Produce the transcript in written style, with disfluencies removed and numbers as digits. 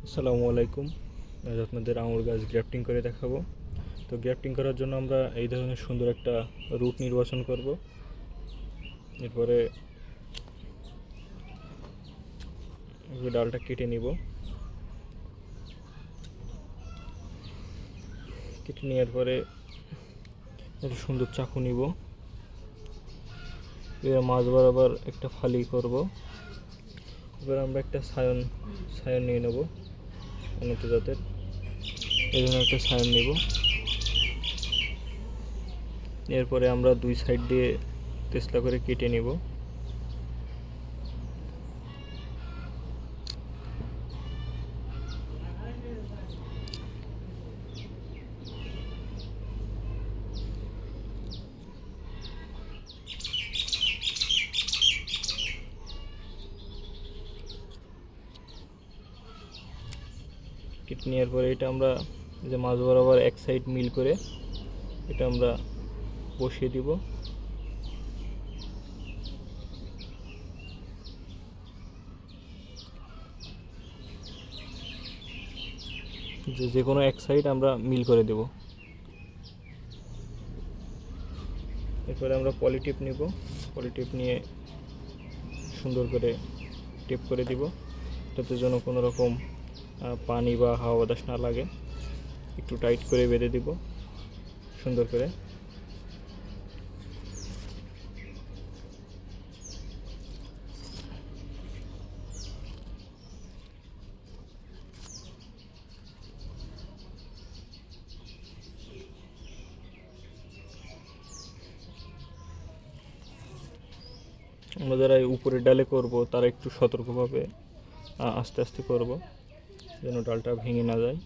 আসসালামু আলাইকুম। আজ আপনাদের আঙুর গাছ গ্রাফটিং করে দেখাবো। তো গ্রাফটিং করার জন্য আমরা এই ধরনের সুন্দর একটা রুট নির্বাচন করব। এরপরে ডালটা কেটে নিব। কেটে নেওয়ার পরে একটা সুন্দর চাকু নিব। এবার মাছ বরাবর একটা ফালি করব। এবার আমরা একটা সায়ন নিয়ে নেব, উন্নত জাতের। এই জন্য একটা সায়ন নিব। এরপরে আমরা দুই সাইড দিয়ে তেসলা করে কেটে নিব। কেটে নেওয়ার পরে এটা আমরা যে মাছ বরাবর এক সাইড মিল করে এটা আমরা বসিয়ে দিব। যে কোনো এক সাইড আমরা মিল করে দেব। এরপরে আমরা পলিটিপ নিব। পলিটিপ নিয়ে সুন্দর করে টেপ করে দিব, যাতে যেন কোনো রকম পানি বা হাওয়া বাতাস না লাগে। একটু টাইট করে বেঁধে দিব সুন্দর করে। আমরা যারা উপরের ডালে করব তারা একটু সতর্কভাবে আস্তে আস্তে করব, যেন ডালটা ভেঙে না যায়।